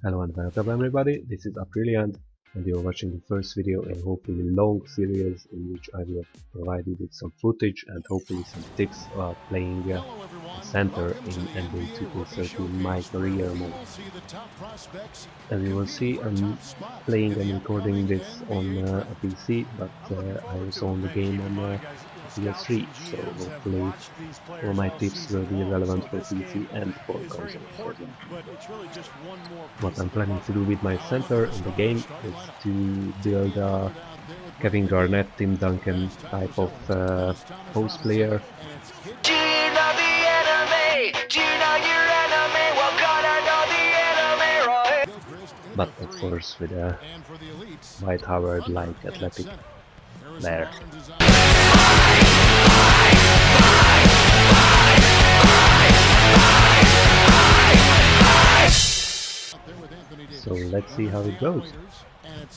Hello and welcome everybody, this is Aprilian and you are watching the first video in a hopefully long series in which I will provide you with some footage and hopefully some tips about playing a center in NBA 2K13 MyCareer mode. As you will see, I'm playing and recording this on a PC, but I also own the game on PS3, so hopefully all my tips will be relevant for PC and for console as well. What I'm planning to do with my center in the game is to build a Kevin Garnett, Tim Duncan type of post player. Do you know the enemy? Do you know your enemy? Well, gotta know the enemy, right? But of course with a White Howard-like athletic player. So let's see how it goes. And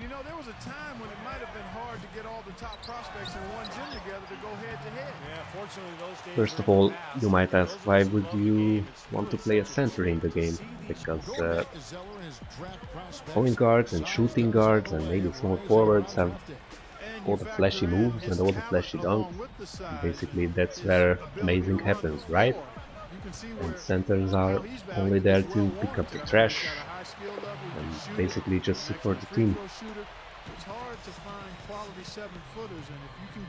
you know, there was a time when it might have been hard to get all the top prospects in one gym together to go head to head. Yeah, fortunately those days. First of all, you might ask, why would you want to play a center in the game? Because point guards and shooting guards and maybe small forwards have all the flashy moves and all the flashy dunks. And basically that's where amazing happens, right? And centers are only there to pick up the trash and basically just support the team.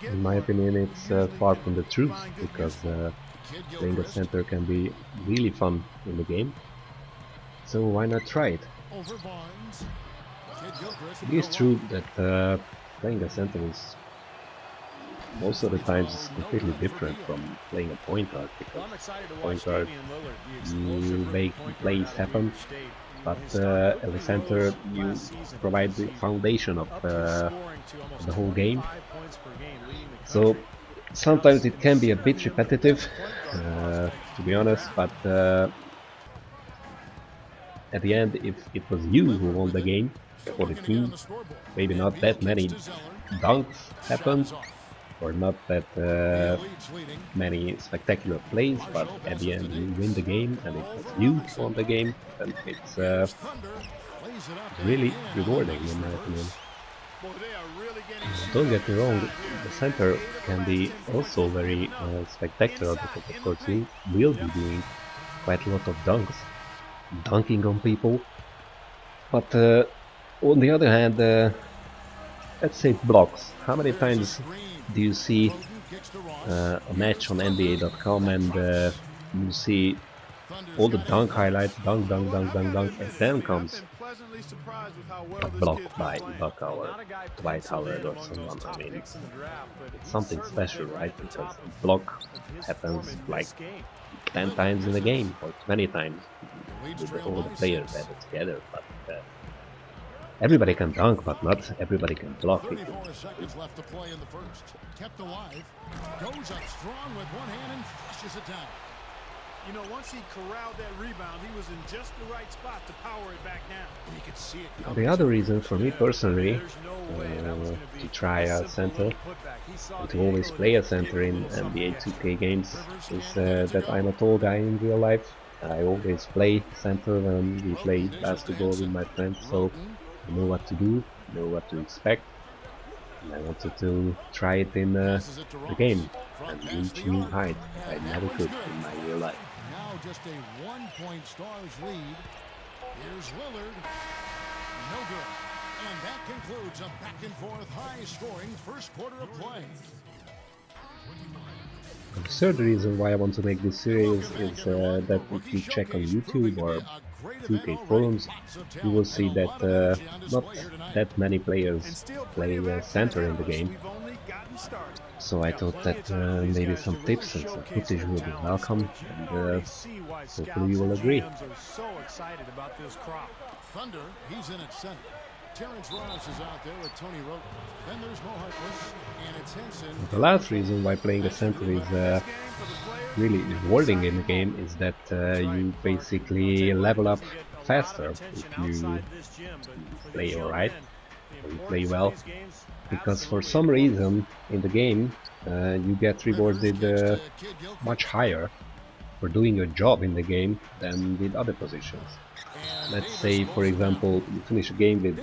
In my opinion, it's far from the truth, because playing a center can be really fun in the game. So why not try it? It is true that playing a center is most of the times completely different from playing a point guard, because point guard you make plays happen, but as a center you provide the foundation of the whole game. So sometimes it can be a bit repetitive, to be honest, but at the end, if it was you who won the game for the team, maybe not that many dunks happened, or not that many spectacular plays, but at the end you win the game and it was you who won the game, and it's really rewarding in my opinion. Don't get me wrong, the center can be also very spectacular, because of course you will be doing quite a lot of dunks, dunking on people, but on the other hand, let's say blocks. How many times do you see a match on NBA.com and you see all the dunk highlights, dunk, dunk, dunk, dunk, dunk, and then comes a block by Ibaka or Dwight Howard or someone. I mean, it's something special, right? Because a block happens like 10 times in a game or 20 times with all the players added together, but everybody can dunk, but not everybody can block it. 34 seconds left to play in the first. Kept alive. Goes up strong with one hand and flushes it down. You know, once he corralled that rebound, he was in just the right spot to power it back down. You could see it. The other reason for me personally to try a center and to always play a center in NBA 2K games is that I'm a tall guy in real life. I always play center when we play basketball with my friends, so I know what to do, know what to expect, and I wanted to try it in the game and reach new height I never could in my real life. Now just a 1-point Stars lead. Here's Lillard. No good. And that concludes a back-and-forth high-scoring first quarter of play. The third reason why I want to make this series is that if you check on YouTube or 2K forums, you will see that not that many players play center in the game. So I thought that maybe some tips and some footage will be welcome, and hopefully you will agree. Thunder, he's in at center. Terrence Ross is out there with Tony Rote. Then there's Mo Harkless, and it's Henson. The last reason why playing a center is really rewarding in the game is that you basically level up faster if you play alright, or you play well, because for some reason in the game you get rewarded much higher for doing your job in the game than with other positions. Let's say, for example, you finish a game with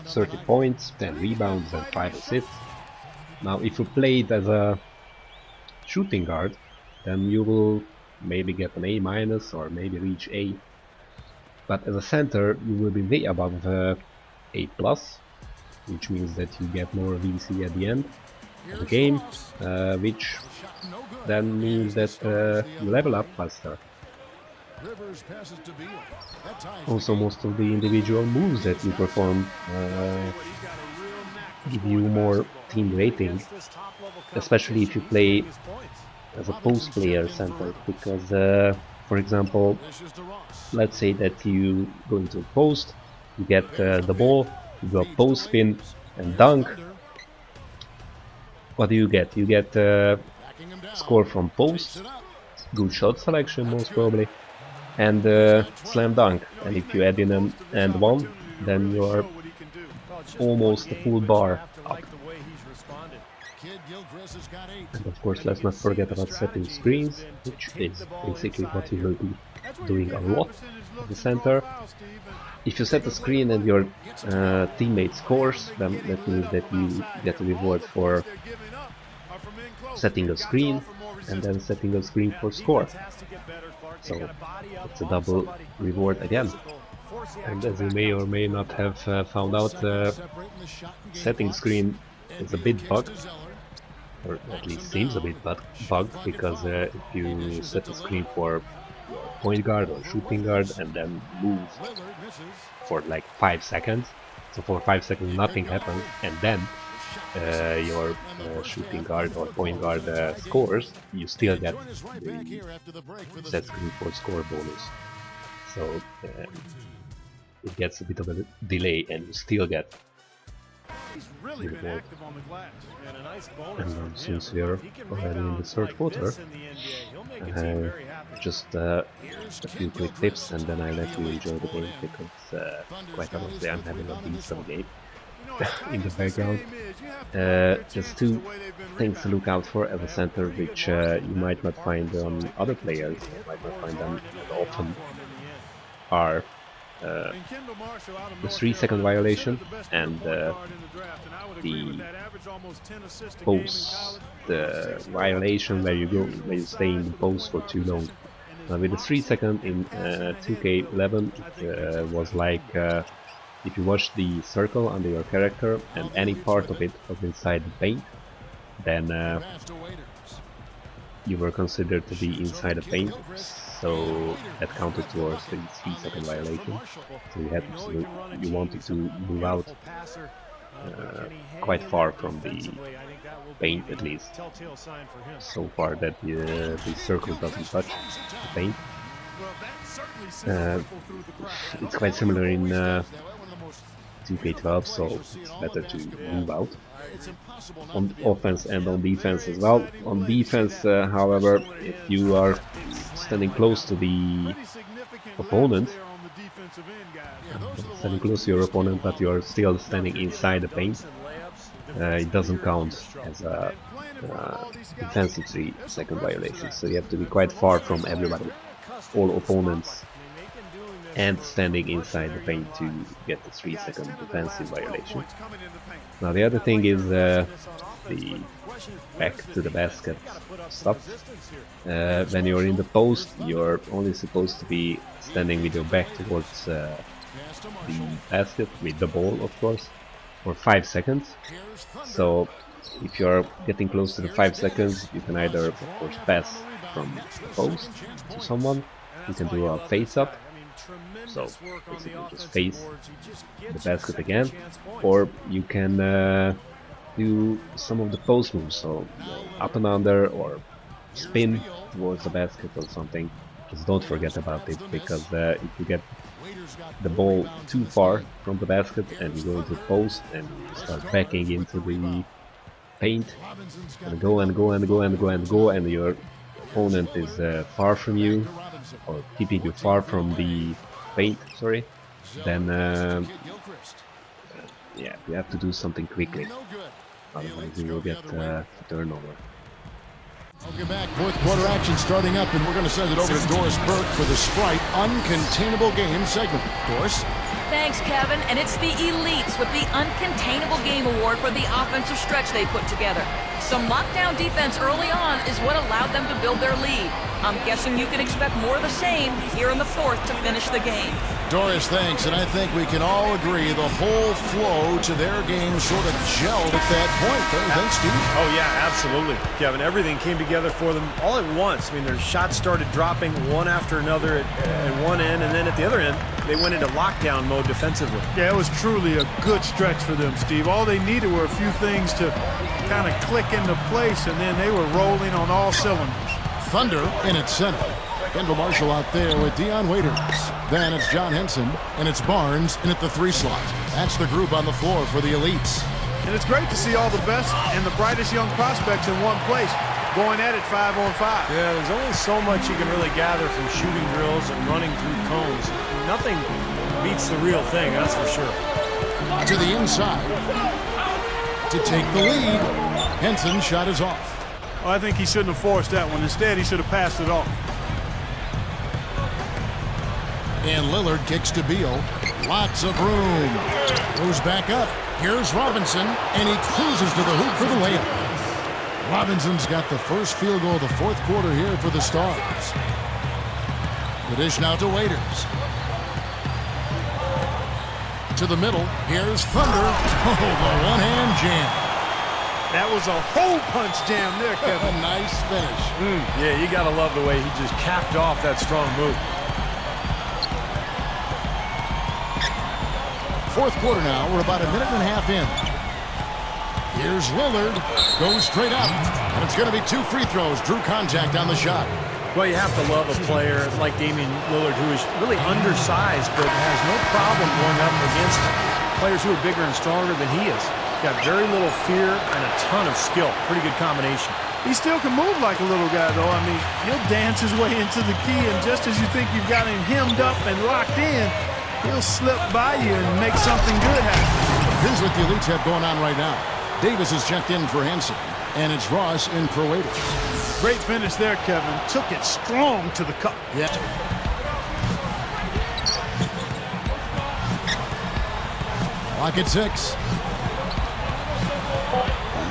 30 points, 10 rebounds and 5 assists. Now if you play it as a shooting guard, then you will maybe get an A minus or maybe reach A. But as a center, you will be way above A plus, which means that you get more VC at the end of the game, which then means that you level up faster. Also, most of the individual moves that you perform give you more team rating, especially if you play as a post player center, because for example, let's say that you go into a post, you get the ball, you do a post spin and dunk. What do you get? You get score from post, good shot selection most probably, and slam dunk. And if you add in an and one, then you are almost a full bar up. And of course, let's not forget about setting screens, which is basically what you will be doing a lot at the center. If you set a screen and your teammate scores, then that means that you get a reward for setting a screen and then setting a screen for score. So it's a double reward again. And as you may or may not have found out, setting screen is a bit bugged, or at least seems a bit bugged, because if you set a screen for point guard or shooting guard and then move for like 5 seconds, so for 5 seconds nothing happens, and then your shooting guard or point guard scores, you still get the set screen for score bonus. So it gets a bit of a delay and you still get the reward. And since we are already in the third quarter, just a few quick tips and then I let you enjoy the game, because quite honestly I'm having a decent game in the background. Just two things to look out for as a center, which you might not find on other players, or might not find them often, are the 3-second violation and the post violation where you stay in the post for too long. Now with the 3-second in 2K11, it was like if you watch the circle under your character and any part of it was inside the paint, then you were considered to be inside the paint, so that counted towards the 3-second violation. So you wanted to move out quite far from the paint, at least so far that the circle doesn't touch the paint. It's quite similar in 2K12, so it's better to move out on offense and on defense as well. On defense, however, if you are standing close to the opponent, but you are still standing inside the paint, it doesn't count as a defensive 3-second violation. So you have to be quite far from everybody, all opponents, and standing inside the paint to get the 3-second defensive violation. Now the other thing is the back to the basket stuff. When you're in the post, you're only supposed to be standing with your back towards the basket, with the ball of course, for 5 seconds. So if you're getting close to the 5 seconds, you can either of course pass from the post to someone, you can do a face up, so basically just face the basket again, or you can do some of the post moves, so up and under or spin towards the basket or something. Just don't forget about it, because if you get the ball too far from the basket and you go into the post and you start backing into the paint and go and go and go and go and go, and your opponent is far from you or keeping you far from the paint, sorry, then yeah, you have to do something quickly, otherwise you will get a turnover. Welcome back. Fourth quarter action starting up, and we're going to send it over to Doris Burke for the Sprite Uncontainable Game segment. Doris? Thanks, Kevin. And it's the elites with the Uncontainable Game Award for the offensive stretch they put together. Some lockdown defense early on is what allowed them to build their lead. I'm guessing you can expect more of the same here in the fourth to finish the game. Doris, thanks. And I think we can all agree the whole flow to their game sort of gelled at that point. Thanks, Steve. Oh, yeah, absolutely, Kevin. Everything came together for them all at once. I mean, their shots started dropping one after another at one end, and then at the other end, they went into lockdown mode defensively. Yeah, it was truly a good stretch for them, Steve. All they needed were a few things to kind of click into place, and then they were rolling on all cylinders. Thunder in its center. Kendall Marshall out there with Dion Waiters. Then it's John Henson, and it's Barnes in at the 3 slot. That's the group on the floor for the elites. And it's great to see all the best and the brightest young prospects in one place, going at it 5-on-5. Yeah, there's only so much you can really gather from shooting drills and running through cones. Nothing beats the real thing, that's for sure. To the inside. To take the lead. Henson's shot is off. Well, I think he shouldn't have forced that one. Instead, he should have passed it off. And Lillard kicks to Beal. Lots of room. Goes back up. Here's Robinson, and he cruises to the hoop for the layup. Robinson's got the first field goal of the fourth quarter here for the Stars. The dish now to Waiters. To the middle. Here's Thunder. Oh, the one-hand jam. That was a hole punch jam there, A Kevin. nice finish. Yeah, you got to love the way he just capped off that strong move. Fourth quarter now. We're about a minute and a half in. Here's Lillard. Goes straight up. And it's going to be 2 free throws. Drew contact on the shot. Well, you have to love a player like Damian Lillard, who is really undersized, but has no problem going up against players who are bigger and stronger than he is. Got very little fear and a ton of skill. Pretty good combination. He still can move like a little guy, though. I mean, he'll dance his way into the key, and just as you think you've got him hemmed up and locked in, he'll slip by you and make something good happen. Here's what the elites have going on right now. Davis is checked in for Henson, and it's Ross in for Waiters. Great finish there, Kevin. Took it strong to the cup. Yeah. Clock at 6.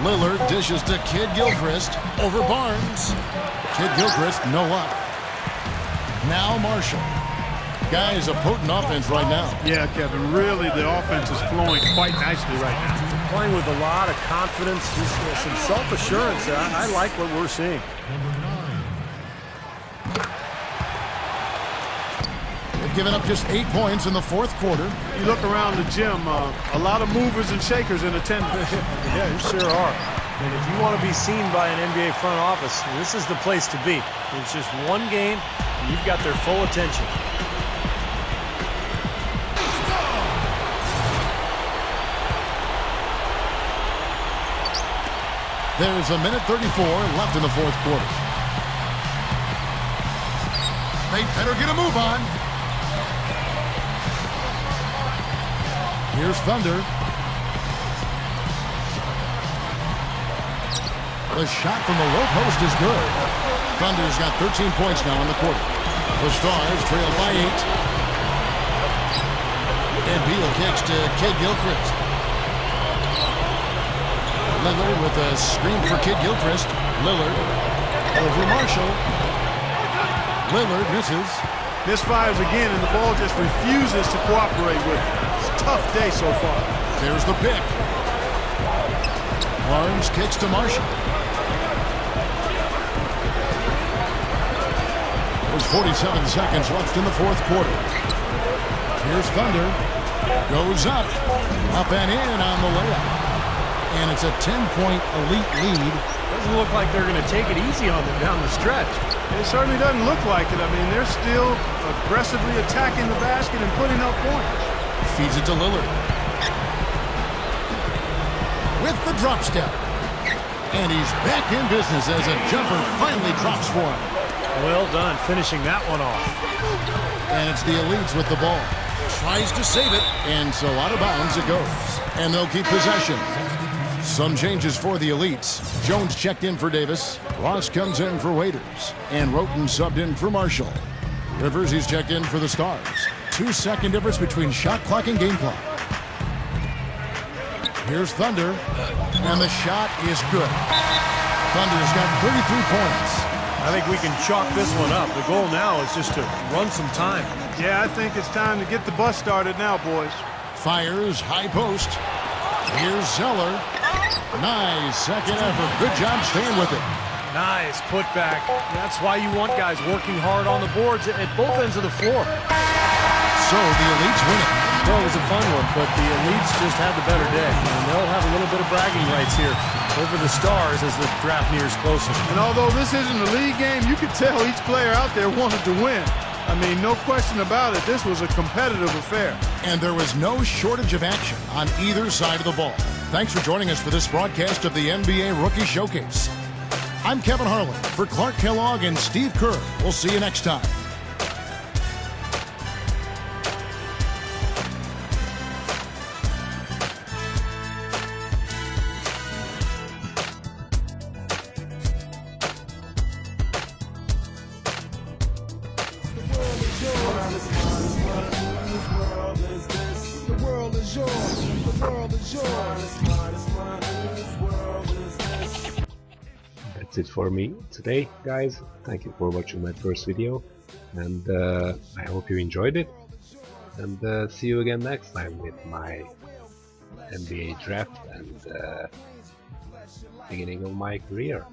Lillard dishes to Kid Gilchrist over Barnes. Kid Gilchrist, no luck. Now Marshall. Guys, a potent offense right now. Yeah, Kevin, really the offense is flowing quite nicely right now. Playing with a lot of confidence, just some self-assurance. I like what we're seeing. They've given up just 8 points in the fourth quarter. You look around the gym, a lot of movers and shakers in attendance. Yeah, you sure are. And if you want to be seen by an NBA front office, this is the place to be. It's just one game, and you've got their full attention. There's a minute 34 left in the fourth quarter. They better get a move on. Here's Thunder. The shot from the low post is good. Thunder's got 13 points now in the quarter. The Stars trail by 8. And Beal kicks to Kid Gilchrist. Lillard with a screen for Kid Gilchrist. Lillard over Marshall. Lillard misses. Misfires again, and the ball just refuses to cooperate with it. It's a tough day so far. There's the pick. Barnes kicks to Marshall. There's 47 seconds left in the fourth quarter. Here's Thunder. Goes up. Up and in on the layup. And it's a 10-point elite lead. Doesn't look like they're going to take it easy on them down the stretch. It certainly doesn't look like it. I mean, they're still aggressively attacking the basket and putting up points. Feeds it to Lillard. With the drop step. And he's back in business as a jumper finally drops for him. Well done, finishing that one off. And it's the elites with the ball. Tries to save it, and so out of bounds it goes. And they'll keep possession. Some changes for the elites. Jones checked in for Davis. Ross comes in for Waiters. And Roten subbed in for Marshall. Rivers, he's checked in for the Stars. 2-second difference between shot clock and game clock. Here's Thunder. And the shot is good. Thunder's got 33 points. I think we can chalk this one up. The goal now is just to run some time. Yeah, I think it's time to get the bus started now, boys. Fires, high post. Here's Zeller. Nice second effort. Good job staying with it. Nice putback. That's why you want guys working hard on the boards at both ends of the floor. So the elites win it. Well, it was a fun one, but the elites just had the better day. And they'll have a little bit of bragging rights here over the Stars as the draft nears closer. And although this isn't a league game, you could tell each player out there wanted to win. I mean, no question about it, this was a competitive affair. And there was no shortage of action on either side of the ball. Thanks for joining us for this broadcast of the NBA Rookie Showcase. I'm Kevin Harlan for Clark Kellogg and Steve Kerr. We'll see you next time. That's it for me today, guys. Thank you for watching my first video, and I hope you enjoyed it. And see you again next time with my NBA draft and beginning of my career.